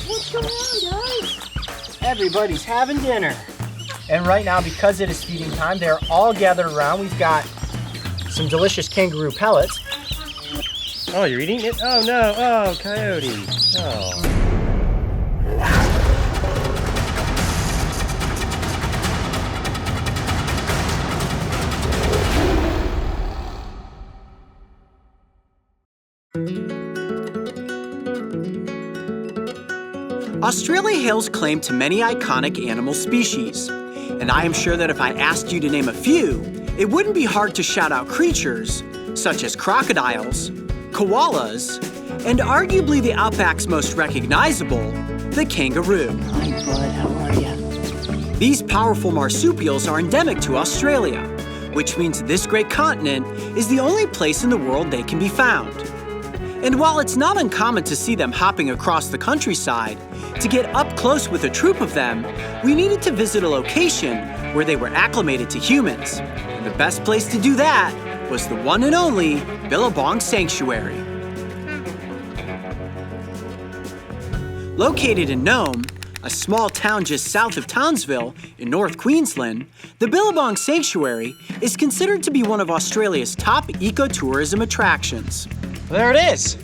What's going on, guys? Everybody's having dinner. And right now, because it is feeding time, they're all gathered around. We've got some delicious kangaroo pellets. Oh, you're eating it? Oh no, oh, Coyote. Oh. Australia hails claim to many iconic animal species, and I am sure that if I asked you to name a few, it wouldn't be hard to shout out creatures such as crocodiles, koalas, and arguably the outback's most recognizable, the kangaroo. Hi, bud. How are you? These powerful marsupials are endemic to Australia, which means this great continent is the only place in the world they can be found. And while it's not uncommon to see them hopping across the countryside, to get up close with a troop of them, we needed to visit a location where they were acclimated to humans. And the best place to do that was the one and only Billabong Sanctuary. Located in Nome, a small town just south of Townsville in North Queensland, the Billabong Sanctuary is considered to be one of Australia's top ecotourism attractions. There it is.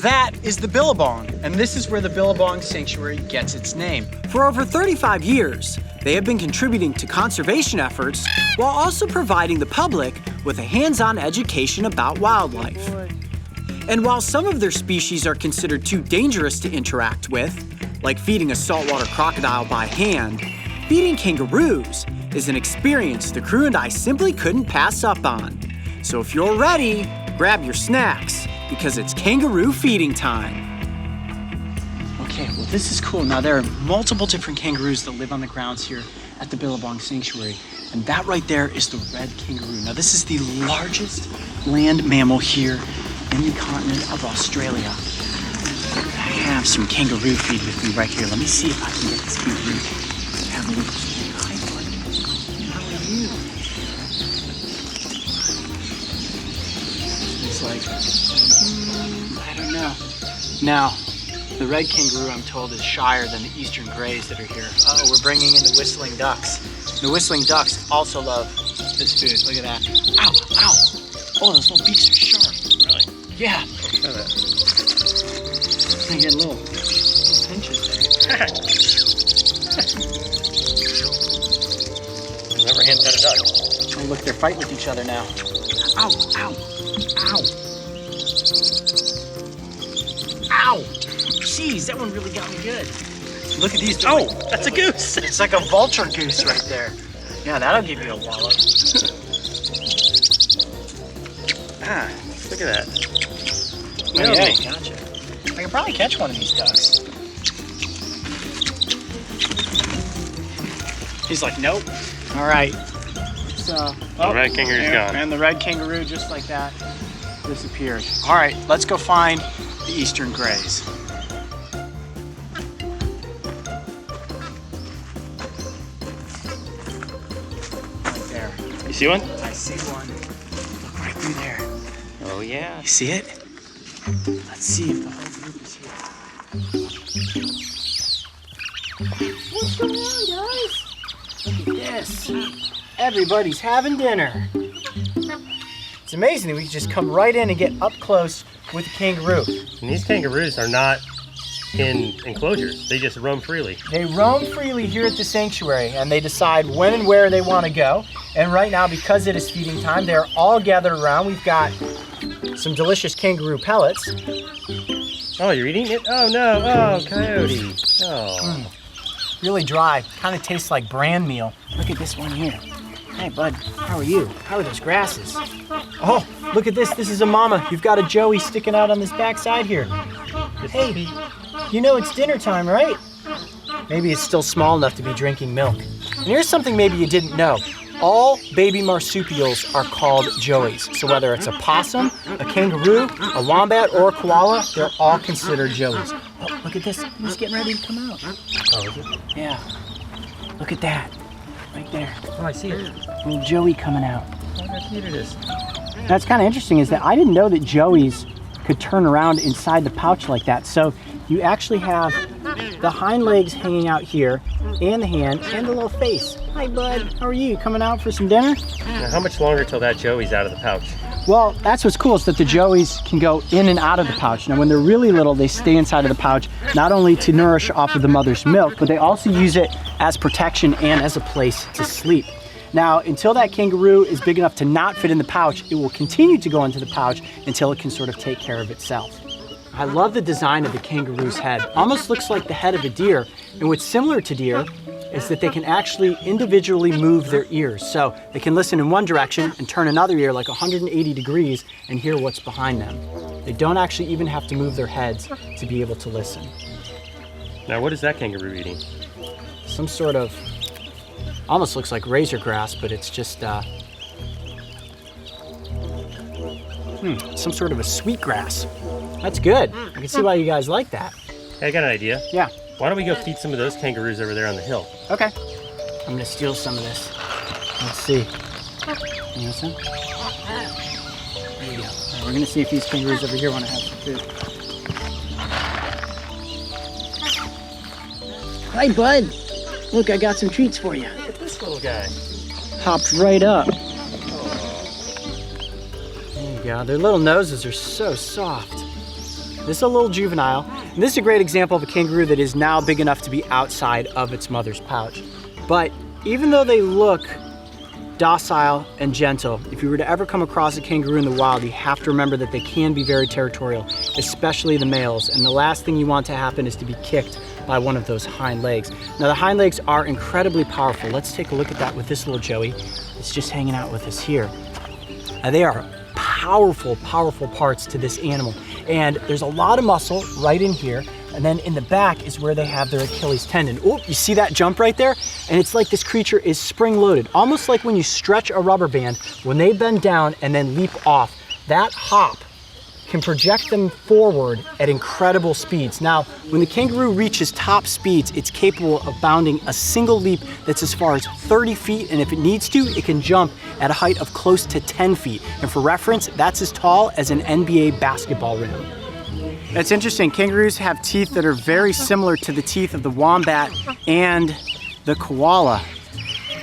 That is the Billabong, and this is where the Billabong Sanctuary gets its name. For over 35 years, they have been contributing to conservation efforts while also providing the public with a hands-on education about wildlife. And while some of their species are considered too dangerous to interact with, like feeding a saltwater crocodile by hand, feeding kangaroos is an experience the crew and I simply couldn't pass up on. So if you're ready, grab your snacks, because it's kangaroo feeding time. Okay, well this is cool. Now there are multiple different kangaroos that live on the grounds here at the Billabong Sanctuary. And that right there is the red kangaroo. Now this is the largest land mammal here in the continent of Australia. I have some kangaroo feed with me right here. Let me see if I can get this kangaroo to have a little snack. Hi, buddy. How are you? It's like, I don't know. Now, the red kangaroo, I'm told, is shyer than the eastern grays that are here. Oh, we're bringing in the whistling ducks. The whistling ducks also love this food. Look at that. Ow, ow. Oh, those little beaks are sharp. Really? Yeah. Try that. I get little pinches there. Never hand pet a duck. Oh, look, they're fighting with each other now. Ow, ow, ow. Ow! Jeez, that one really got me good. Look at these. Oh, that's a goose. It's like a vulture goose right there. Yeah, that'll give you a wallop. Ah, look at that. Oh, Nailed yeah, me. gotcha. I could probably catch one of these ducks. He's like, nope. All right. So, The red kangaroo's gone. And the red kangaroo, just like that, disappeared. All right, let's go find the eastern grays. Right there. You see one? I see one. Look right through there. Oh yeah. You see it? Let's see if the whole group is here. What's going on, guys? Look at this. Everybody's having dinner. It's amazing that we can just come right in and get up close with a kangaroo. And these kangaroos are not in enclosures. They just roam freely. They roam freely here at the sanctuary, and they decide when and where they want to go. And right now, because it is feeding time, they're all gathered around. We've got some delicious kangaroo pellets. Oh, you're eating it? Oh no, oh, Coyote. Oh. Really dry, kind of tastes like bran meal. Look at this one here. Hey, bud, how are you? How are those grasses? Oh, look at this. This is a mama. You've got a joey sticking out on this backside here. Hey, you know it's dinner time, right? Maybe it's still small enough to be drinking milk. And here's something maybe you didn't know. All baby marsupials are called joeys. So whether it's a possum, a kangaroo, a wombat, or a koala, they're all considered joeys. Oh, look at this. He's getting ready to come out. Oh, is it? Yeah. Look at that. Right there. Oh, I see it. Little joey coming out. Oh, how cute it is. That's kind of interesting is that I didn't know that joeys could turn around inside the pouch like that. So you actually have the hind legs hanging out here, and the hand, and the little face. Hi, bud. How are you? Coming out for some dinner? Now, how much longer till that joey's out of the pouch? Well, that's what's cool is that the joeys can go in and out of the pouch. Now, when they're really little, they stay inside of the pouch, not only to nourish off of the mother's milk, but they also use it as protection and as a place to sleep. Now, until that kangaroo is big enough to not fit in the pouch, it will continue to go into the pouch until it can sort of take care of itself. I love the design of the kangaroo's head. Almost looks like the head of a deer. And what's similar to deer is that they can actually individually move their ears. So they can listen in one direction and turn another ear like 180 degrees and hear what's behind them. They don't actually even have to move their heads to be able to listen. Now, what is that kangaroo eating? Some sort of, almost looks like razor grass, but it's just some sort of a sweet grass. That's good. I can see why you guys like that. Hey, I got an idea. Yeah. Why don't we go feed some of those kangaroos over there on the hill? Okay. I'm gonna steal some of this. Let's see. You want some? There you go. All right, we're gonna see if these kangaroos over here want to have some food. Hi, bud. Look, I got some treats for you. Look at this little guy. Hopped right up. There you go. Their little noses are so soft. This is a little juvenile. And this is a great example of a kangaroo that is now big enough to be outside of its mother's pouch. But even though they look docile and gentle, if you were to ever come across a kangaroo in the wild, you have to remember that they can be very territorial, especially the males. And the last thing you want to happen is to be kicked by one of those hind legs. Now, the hind legs are incredibly powerful. Let's take a look at that with this little joey. It's just hanging out with us here. Now, they are powerful, powerful parts to this animal. And there's a lot of muscle right in here. And then in the back is where they have their Achilles tendon. Oh, you see that jump right there? And it's like this creature is spring-loaded, almost like when you stretch a rubber band, when they bend down and then leap off, that hop can project them forward at incredible speeds. Now, when the kangaroo reaches top speeds, it's capable of bounding a single leap that's as far as 30 feet, and if it needs to, it can jump at a height of close to 10 feet. And for reference, that's as tall as an NBA basketball rim. It's interesting, kangaroos have teeth that are very similar to the teeth of the wombat and the koala.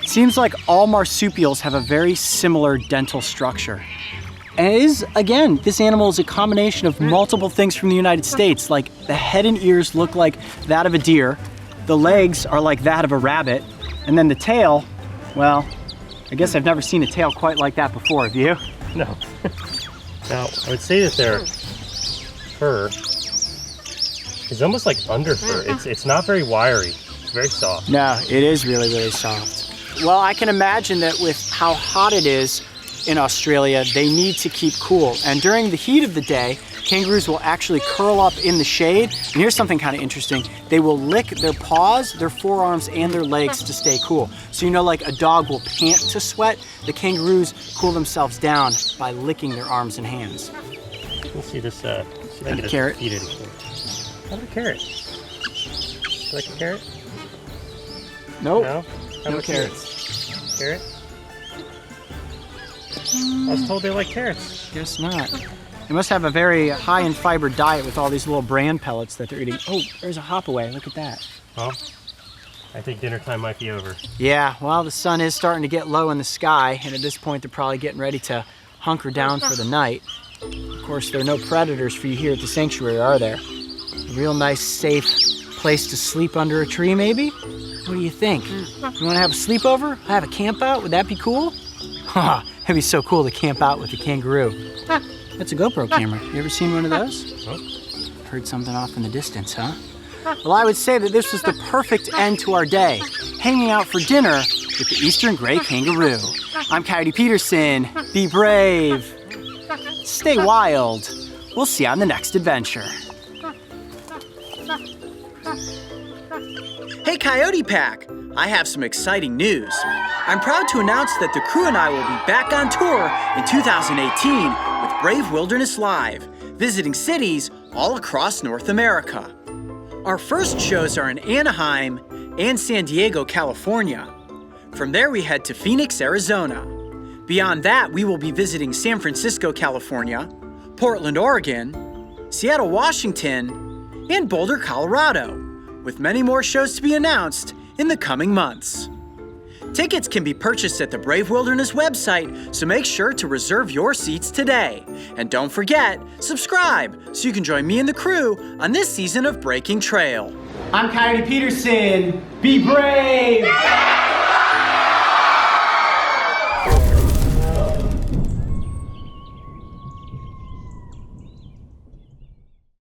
It seems like all marsupials have a very similar dental structure. And it is, again, this animal is a combination of multiple things from the United States, like the head and ears look like that of a deer, the legs are like that of a rabbit, and then the tail, well, I guess I've never seen a tail quite like that before, have you? No. Now, I would say that their fur is almost like under fur. It's not very wiry, it's very soft. No, it is really, really soft. Well, I can imagine that with how hot it is in Australia, they need to keep cool. And during the heat of the day, kangaroos will actually curl up in the shade. And here's something kind of interesting. They will lick their paws, their forearms, and their legs to stay cool. So you know, like a dog will pant to sweat, the kangaroos cool themselves down by licking their arms and hands. Let's see this, see if I can get carrot. Eat it. How about a carrot? You like a carrot? Nope. No? How No about carrots. Carrot? I was told they like carrots. Guess not. They must have a very high in fiber diet with all these little bran pellets that they're eating. Oh, there's a hop away. Look at that. Well, I think dinner time might be over. Yeah, well, the sun is starting to get low in the sky, and at this point, they're probably getting ready to hunker down for the night. Of course, there are no predators for you here at the sanctuary, are there? A real nice, safe place to sleep under a tree, maybe? What do you think? You want to have a sleepover? Have a camp out? Would that be cool? Haha, it'd be so cool to camp out with a kangaroo. That's a GoPro camera. You ever seen one of those? Oh. Heard something off in the distance, huh? Well, I would say that this was the perfect end to our day, hanging out for dinner with the Eastern Gray Kangaroo. I'm Coyote Peterson. Be brave. Stay wild. We'll see you on the next adventure. Hey Coyote Pack, I have some exciting news. I'm proud to announce that the crew and I will be back on tour in 2018 with Brave Wilderness Live, visiting cities all across North America. Our first shows are in Anaheim and San Diego, California. From there we head to Phoenix, Arizona. Beyond that, we will be visiting San Francisco, California, Portland, Oregon, Seattle, Washington, and Boulder, Colorado, with many more shows to be announced in the coming months. Tickets can be purchased at the Brave Wilderness website, so make sure to reserve your seats today. And don't forget, subscribe so you can join me and the crew on this season of Breaking Trail. I'm Coyote Peterson. Be brave!